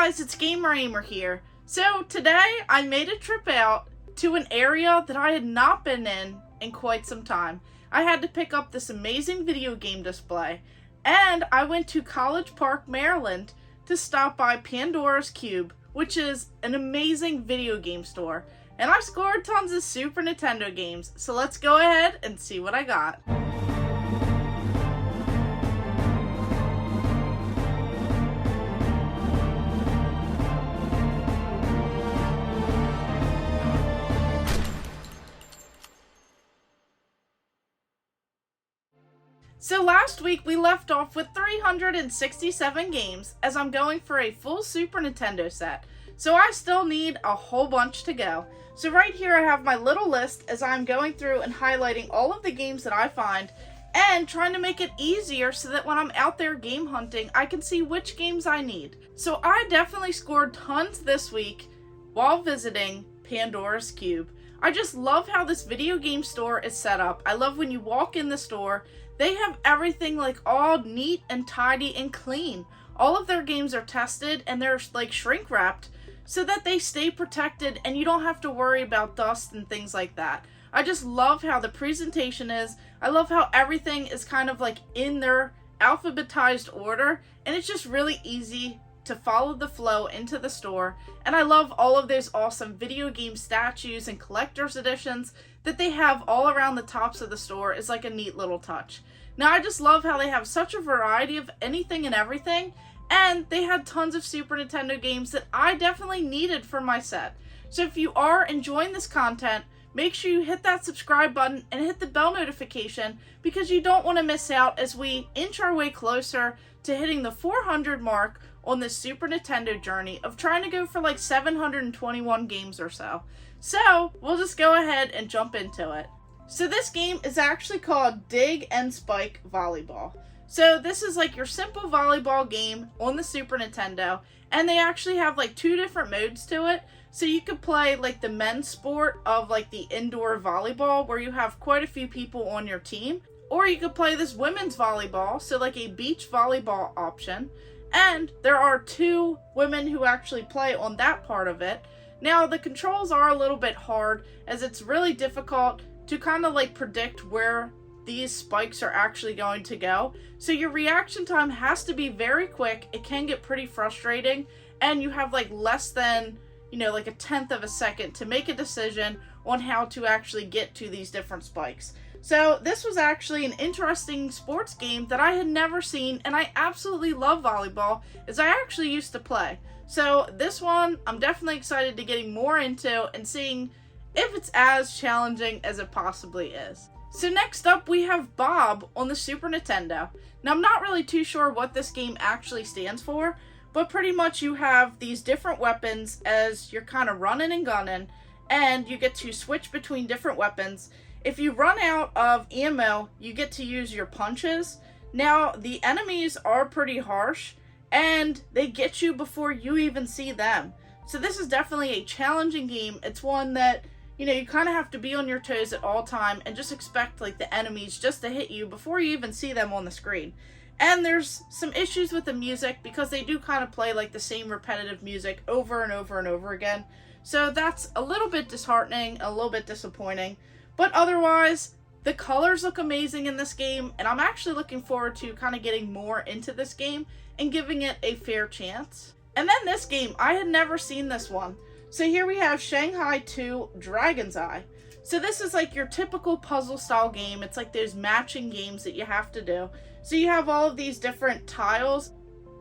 guys, it's Gamer Ahmer here. So today I made a trip out to an area that I had not been in quite some time. I had to pick up this amazing video game display, and I went to College Park, Maryland to stop by Pandora's Cube, which is an amazing video game store. And I scored tons of Super Nintendo games, so let's go ahead and see what I got. So last week we left off with 367 games, as I'm going for a full Super Nintendo set. So I still need a whole bunch to go. So right here I have my little list as I'm going through and highlighting all of the games that I find and trying to make it easier so that when I'm out there game hunting, I can see which games I need. So I definitely scored tons this week while visiting Pandora's Cube. I just love how this video game store is set up. I love when you walk in the store, they have everything like all neat and tidy and clean. All of their games are tested and they're like shrink wrapped so that they stay protected and you don't have to worry about dust and things like that. I just love how the presentation is. I love how everything is kind of like in their alphabetized order, and it's just really easy to follow the flow into the store. And I love all of those awesome video game statues and collector's editions that they have all around the tops of the store. Is like a neat little touch. Now I just love how they have such a variety of anything and everything, and they had tons of Super Nintendo games that I definitely needed for my set. So if you are enjoying this content, make sure you hit that subscribe button and hit the bell notification, because you don't want to miss out as we inch our way closer to hitting the 400 mark on this Super Nintendo journey of trying to go for like 721 games or so. So we'll just go ahead and jump into it. So this game is actually called Dig and Spike Volleyball. So this is like your simple volleyball game on the Super Nintendo, and they actually have like two different modes to it. So you could play like the men's sport of like the indoor volleyball where you have quite a few people on your team, or you could play this women's volleyball, so like a beach volleyball option. And there are two women who actually play on that part of it. Now the controls are a little bit hard as it's really difficult to kind of like predict where these spikes are actually going to go. So your reaction time has to be very quick. It can get pretty frustrating, and you have like less than, like a tenth of a second to make a decision on how to actually get to these different spikes. So this was actually an interesting sports game that I had never seen, and I absolutely love volleyball as I actually used to play. So this one I'm definitely excited to getting more into and seeing if it's as challenging as it possibly is. So next up we have Bob on the Super Nintendo. Now I'm not really too sure what this game actually stands for, but pretty much you have these different weapons as you're kind of running and gunning, and you get to switch between different weapons. If you run out of ammo, you get to use your punches. Now the enemies are pretty harsh, and they get you before you even see them. So this is definitely a challenging game. It's one that you kind of have to be on your toes at all time and just expect like the enemies just to hit you before you even see them on the screen. And there's some issues with the music because they do kind of play like the same repetitive music over and over and over again. So that's a little bit disheartening, a little bit disappointing. But otherwise, the colors look amazing in this game, and I'm actually looking forward to kind of getting more into this game and giving it a fair chance. And then this game, I had never seen this one. So here we have Shanghai 2 Dragon's Eye. So this is like your typical puzzle style game. It's like those matching games that you have to do. So you have all of these different tiles.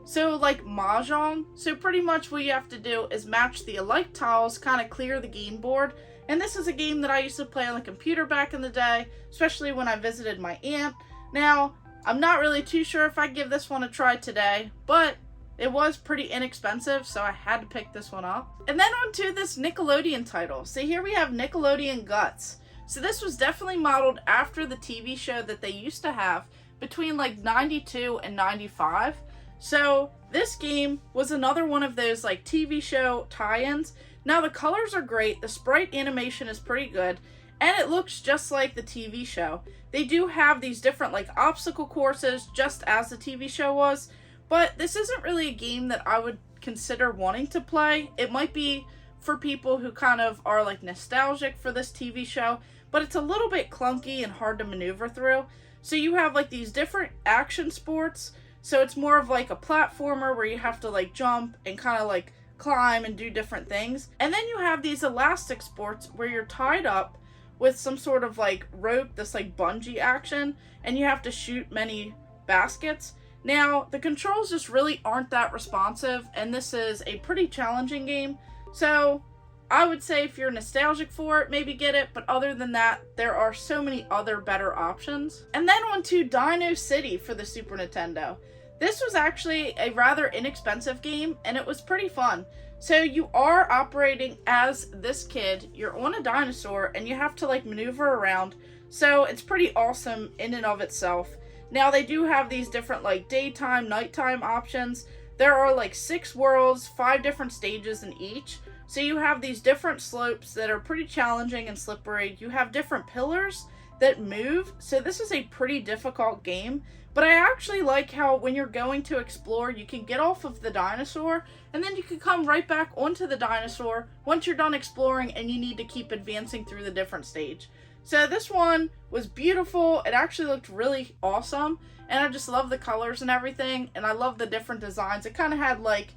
So like Mahjong. So pretty much what you have to do is match the alike tiles, kind of clear the game board. And this is a game that I used to play on the computer back in the day, especially when I visited my aunt. Now, I'm not really too sure if I'd give this one a try today, but it was pretty inexpensive, so I had to pick this one up. And then on to this Nickelodeon title. So here we have Nickelodeon Guts. So this was definitely modeled after the TV show that they used to have between like 92 and 95. So this game was another one of those like TV show tie-ins. Now the colors are great, the sprite animation is pretty good, and it looks just like the TV show. They do have these different like obstacle courses just as the TV show was, but this isn't really a game that I would consider wanting to play. It might be for people who kind of are like nostalgic for this TV show, but it's a little bit clunky and hard to maneuver through. So you have like these different action sports. So it's more of like a platformer where you have to like jump and kind of like climb and do different things. And then you have these elastic sports where you're tied up with some sort of like rope, this like bungee action, and you have to shoot many baskets. Now, the controls just really aren't that responsive, and this is a pretty challenging game. So I would say if you're nostalgic for it, maybe get it, but other than that, there are so many other better options. And then on to Dino City for the Super Nintendo. This was actually a rather inexpensive game, and it was pretty fun. So you are operating as this kid, you're on a dinosaur, and you have to like maneuver around. So it's pretty awesome in and of itself. Now they do have these different like daytime, nighttime options. There are like 6 worlds, 5 different stages in each. So you have these different slopes that are pretty challenging and slippery. You have different pillars that move. So this is a pretty difficult game. But I actually like how when you're going to explore, you can get off of the dinosaur and then you can come right back onto the dinosaur once you're done exploring and you need to keep advancing through the different stage. So this one was beautiful. It actually looked really awesome. And I just love the colors and everything. And I love the different designs. It kind of had like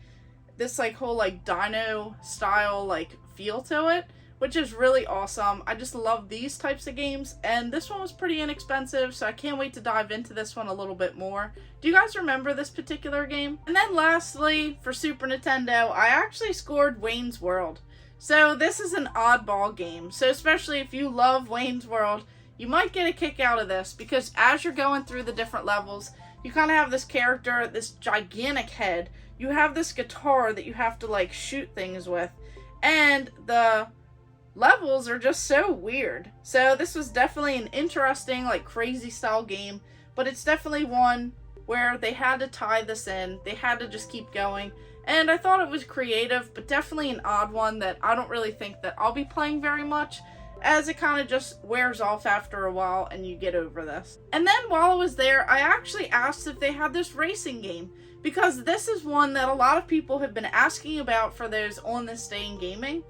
this like whole like dino style like feel to it, which is really awesome. I just love these types of games, and this one was pretty inexpensive, so I can't wait to dive into this one a little bit more. Do you guys remember this particular game? And then lastly, for Super Nintendo, I actually scored Wayne's World. So this is an oddball game, so especially if you love Wayne's World, you might get a kick out of this, because as you're going through the different levels, you kind of have this character, this gigantic head. You have this guitar that you have to like shoot things with, and the levels are just so weird. So this was definitely an interesting like crazy style game, but it's definitely one where they had to tie this in. They had to just keep going, and I thought it was creative, but definitely an odd one that I don't really think that I'll be playing very much, as it kind of just wears off after a while and you get over this. And then while I was there, I actually asked if they had this racing game, because this is one that a lot of people have been asking about for those on this day in gaming.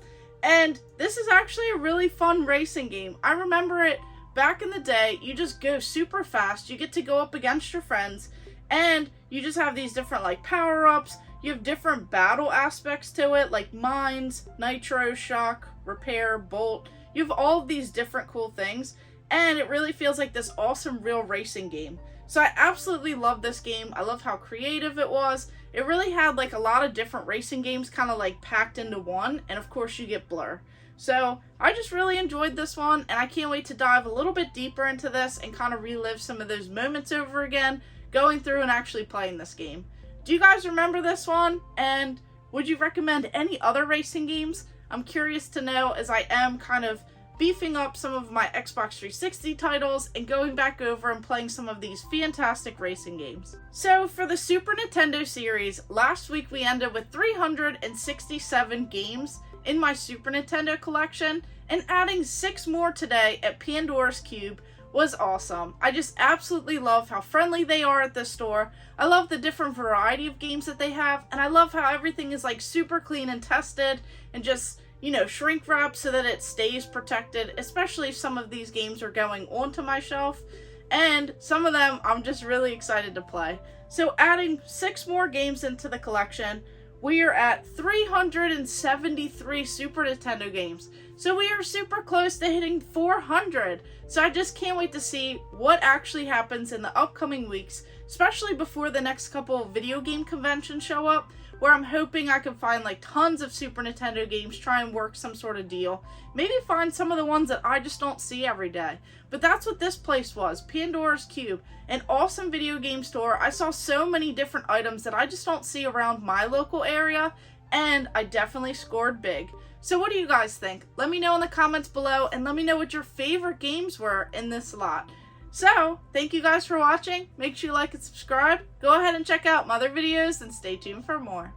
And this is actually a really fun racing game. I remember it back in the day. You just go super fast. You get to go up against your friends, and you just have these different like power-ups. You have different battle aspects to it, like mines, nitro, shock, repair, bolt. You have all of these different cool things, and it really feels like this awesome real racing game. So I absolutely love this game. I love how creative it was. It really had like a lot of different racing games kind of like packed into one, and of course you get Blur. So I just really enjoyed this one, and I can't wait to dive a little bit deeper into this and kind of relive some of those moments over again, going through and actually playing this game. Do you guys remember this one? And would you recommend any other racing games? I'm curious to know, as I am kind of beefing up some of my Xbox 360 titles and going back over and playing some of these fantastic racing games. So for the Super Nintendo series, last week we ended with 367 games in my Super Nintendo collection, and adding 6 more today at Pandora's Cube was awesome. I just absolutely love how friendly they are at this store. I love the different variety of games that they have, and I love how everything is like super clean and tested and just, you know, shrink wrap so that it stays protected, especially if some of these games are going onto my shelf, and some of them I'm just really excited to play. So adding 6 more games into the collection, we are at 373 Super Nintendo games. So we are super close to hitting 400. So I just can't wait to see what actually happens in the upcoming weeks, especially before the next couple of video game conventions show up, where I'm hoping I can find like tons of Super Nintendo games, try and work some sort of deal. Maybe find some of the ones that I just don't see every day. But that's what this place was, Pandora's Cube, an awesome video game store. I saw so many different items that I just don't see around my local area, and I definitely scored big. So what do you guys think? Let me know in the comments below, and let me know what your favorite games were in this lot. So, thank you guys for watching. Make sure you like and subscribe. Go ahead and check out my other videos and stay tuned for more.